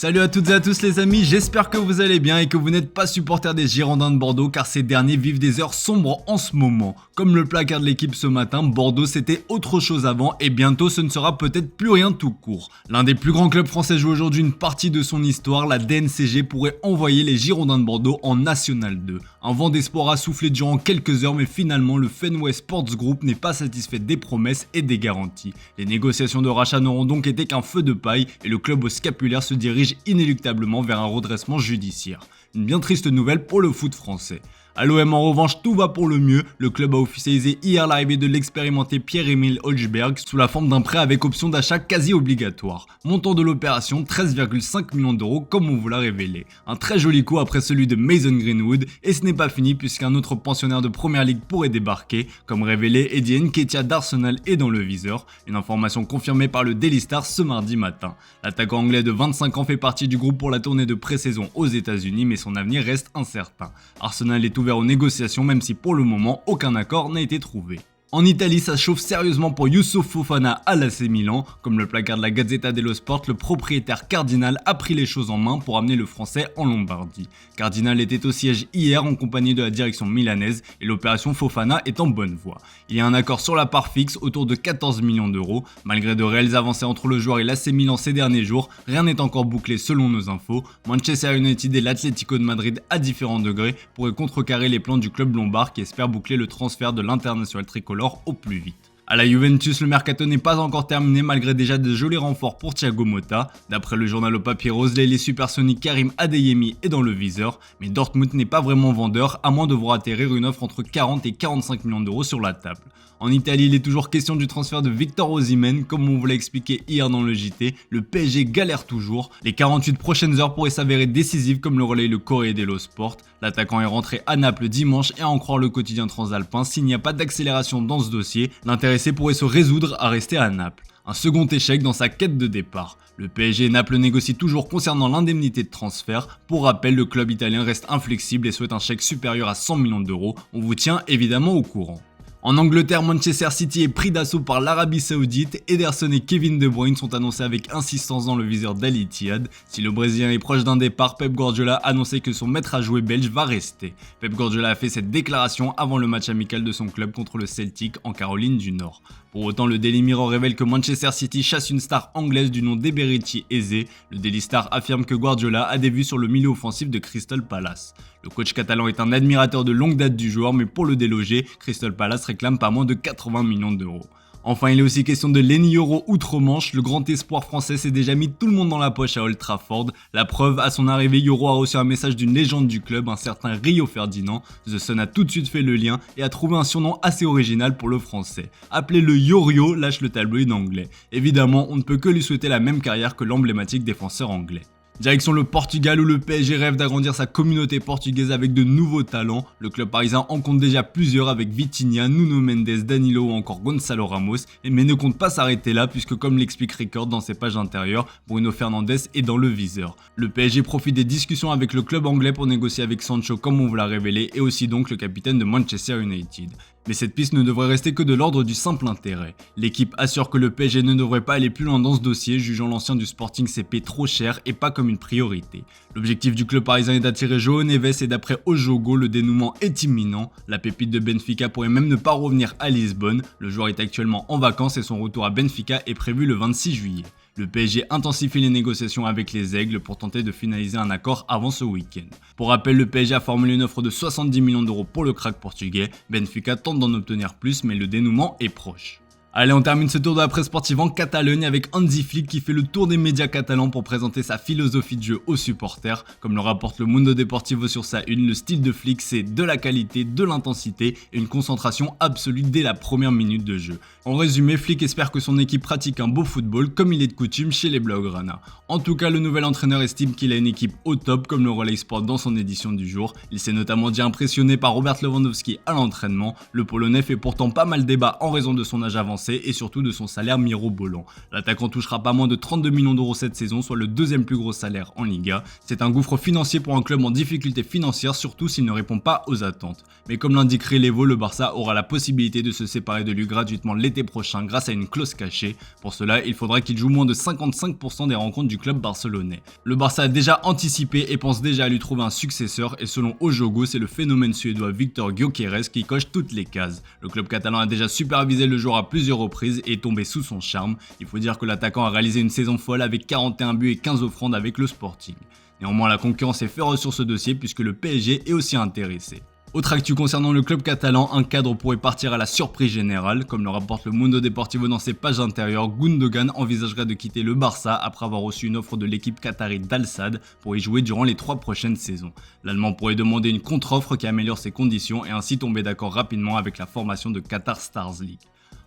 Salut à toutes et à tous les amis, j'espère que vous allez bien et que vous n'êtes pas supporters des Girondins de Bordeaux car ces derniers vivent des heures sombres en ce moment. Comme le placard de l'équipe ce matin, Bordeaux c'était autre chose avant et bientôt ce ne sera peut-être plus rien tout court. L'un des plus grands clubs français joue aujourd'hui une partie de son histoire, la DNCG pourrait envoyer les Girondins de Bordeaux en National 2. Un vent d'espoir a soufflé durant quelques heures mais finalement le Fenway Sports Group n'est pas satisfait des promesses et des garanties. Les négociations de rachat n'auront donc été qu'un feu de paille et le club au scapulaire se dirige inéluctablement vers un redressement judiciaire. Une bien triste nouvelle pour le foot français. À l'OM en revanche, tout va pour le mieux. Le club a officialisé hier l'arrivée de l'expérimenté Pierre-Emile Holzberg sous la forme d'un prêt avec option d'achat quasi obligatoire. Montant de l'opération 13,5 millions d'euros comme on vous l'a révélé. Un très joli coup après celui de Mason Greenwood et ce n'est pas fini puisqu'un autre pensionnaire de Première Ligue pourrait débarquer. Comme révélé, Eddie Nketiah d'Arsenal est dans le viseur. Une information confirmée par le Daily Star ce mardi matin. L'attaquant anglais de 25 ans fait partie du groupe pour la tournée de pré-saison aux États-Unis mais son avenir reste incertain. Arsenal est ouvert aux négociations même si pour le moment aucun accord n'a été trouvé. En Italie, ça chauffe sérieusement pour Youssouf Fofana à l'AC Milan. Comme le placard de la Gazzetta dello Sport, le propriétaire Cardinal a pris les choses en main pour amener le français en Lombardie. Cardinal était au siège hier en compagnie de la direction milanaise et l'opération Fofana est en bonne voie. Il y a un accord sur la part fixe autour de 14 millions d'euros. Malgré de réelles avancées entre le joueur et l'AC Milan ces derniers jours, rien n'est encore bouclé selon nos infos. Manchester United et l'Atlético de Madrid à différents degrés pourraient contrecarrer les plans du club lombard qui espère boucler le transfert de l'international tricolore au plus vite. À la Juventus, le mercato n'est pas encore terminé malgré déjà de jolis renforts pour Thiago Motta. D'après le journal au papier rose, l'ailier supersonique Karim Adeyemi est dans le viseur, mais Dortmund n'est pas vraiment vendeur à moins de voir atterrir une offre entre 40 et 45 millions d'euros sur la table. En Italie, il est toujours question du transfert de Victor Osimhen, comme on vous l'a expliqué hier dans le JT, le PSG galère toujours. Les 48 prochaines heures pourraient s'avérer décisives comme le relaye le Corriere dello Sport. L'attaquant est rentré à Naples dimanche et à en croire le quotidien transalpin, s'il n'y a pas d'accélération dans ce dossier, l'intéressé pourrait se résoudre à rester à Naples. Un second échec dans sa quête de départ. Le PSG et Naples négocient toujours concernant l'indemnité de transfert. Pour rappel, le club italien reste inflexible et souhaite un chèque supérieur à 100 millions d'euros. On vous tient évidemment au courant. En Angleterre, Manchester City est pris d'assaut par l'Arabie Saoudite. Ederson et Kevin De Bruyne sont annoncés avec insistance dans le viseur d'Al Ittihad. Si le Brésilien est proche d'un départ, Pep Guardiola a annoncé que son maître à jouer belge va rester. Pep Guardiola a fait cette déclaration avant le match amical de son club contre le Celtic en Caroline du Nord. Pour autant, le Daily Mirror révèle que Manchester City chasse une star anglaise du nom d'Eberechi Eze. Le Daily Star affirme que Guardiola a des vues sur le milieu offensif de Crystal Palace. Le coach catalan est un admirateur de longue date du joueur, mais pour le déloger, Crystal Palace réclame pas moins de 80 millions d'euros. Enfin, il est aussi question de Lenny Yoro outre-Manche. Le grand espoir français s'est déjà mis tout le monde dans la poche à Old Trafford. La preuve, à son arrivée, Yoro a reçu un message d'une légende du club, un certain Rio Ferdinand. The Sun a tout de suite fait le lien et a trouvé un surnom assez original pour le français. Appelé-le Yorio, lâche le tabloïd anglais. Évidemment, on ne peut que lui souhaiter la même carrière que l'emblématique défenseur anglais. Direction le Portugal où le PSG rêve d'agrandir sa communauté portugaise avec de nouveaux talents. Le club parisien en compte déjà plusieurs avec Vitinha, Nuno Mendes, Danilo ou encore Gonçalo Ramos, mais ne compte pas s'arrêter là puisque comme l'explique Record dans ses pages intérieures, Bruno Fernandes est dans le viseur. Le PSG profite des discussions avec le club anglais pour négocier avec Sancho comme on vous l'a révélé et aussi donc le capitaine de Manchester United. Mais cette piste ne devrait rester que de l'ordre du simple intérêt. L'équipe assure que le PSG ne devrait pas aller plus loin dans ce dossier, jugeant l'ancien du Sporting CP trop cher et pas comme une priorité. L'objectif du club parisien est d'attirer João Neves et d'après Ojogo, le dénouement est imminent. La pépite de Benfica pourrait même ne pas revenir à Lisbonne. Le joueur est actuellement en vacances et son retour à Benfica est prévu le 26 juillet. Le PSG intensifie les négociations avec les Aigles pour tenter de finaliser un accord avant ce week-end. Pour rappel, le PSG a formulé une offre de 70 millions d'euros pour le crack portugais. Benfica tente d'en obtenir plus, mais le dénouement est proche. Allez, on termine ce tour de la presse sportive en Catalogne avec Hansi Flick qui fait le tour des médias catalans pour présenter sa philosophie de jeu aux supporters. Comme le rapporte le Mundo Deportivo sur sa une, le style de Flick c'est de la qualité, de l'intensité et une concentration absolue dès la première minute de jeu. En résumé, Flick espère que son équipe pratique un beau football comme il est de coutume chez les Blaugrana. En tout cas, le nouvel entraîneur estime qu'il a une équipe au top comme le relaye Sport dans son édition du jour. Il s'est notamment dit impressionné par Robert Lewandowski à l'entraînement. Le Polonais fait pourtant pas mal débat en raison de son âge avancé français et surtout de son salaire mirobolant. L'attaquant touchera pas moins de 32 millions d'euros cette saison, soit le deuxième plus gros salaire en Liga. C'est un gouffre financier pour un club en difficulté financière, surtout s'il ne répond pas aux attentes. Mais comme l'indique Relevo, le Barça aura la possibilité de se séparer de lui gratuitement l'été prochain grâce à une clause cachée. Pour cela, il faudra qu'il joue moins de 55% des rencontres du club barcelonais. Le Barça a déjà anticipé et pense déjà à lui trouver un successeur, et selon Ojogo, c'est le phénomène suédois Victor Gyökeres qui coche toutes les cases. Le club catalan a déjà supervisé le joueur à plusieurs reprises et est tombé sous son charme. Il faut dire que l'attaquant a réalisé une saison folle avec 41 buts et 15 offrandes avec le Sporting. Néanmoins, la concurrence est féroce sur ce dossier puisque le PSG est aussi intéressé. Autre actu concernant le club catalan, un cadre pourrait partir à la surprise générale. Comme le rapporte le Mundo Deportivo dans ses pages intérieures, Gundogan envisagerait de quitter le Barça après avoir reçu une offre de l'équipe qatari d'Al Sadd pour y jouer durant les 3 prochaines saisons. L'Allemand pourrait demander une contre-offre qui améliore ses conditions et ainsi tomber d'accord rapidement avec la formation de Qatar Stars League.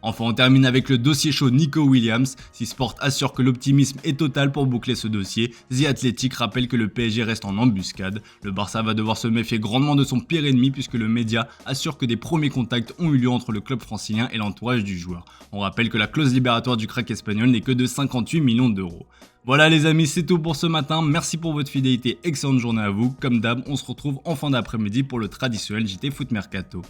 Enfin, on termine avec le dossier chaud Nico Williams. Si Sport assure que l'optimisme est total pour boucler ce dossier, The Athletic rappelle que le PSG reste en embuscade. Le Barça va devoir se méfier grandement de son pire ennemi puisque le média assure que des premiers contacts ont eu lieu entre le club francilien et l'entourage du joueur. On rappelle que la clause libératoire du crack espagnol n'est que de 58 millions d'euros. Voilà les amis, c'est tout pour ce matin. Merci pour votre fidélité, excellente journée à vous. Comme d'hab, on se retrouve en fin d'après-midi pour le traditionnel JT Foot Mercato.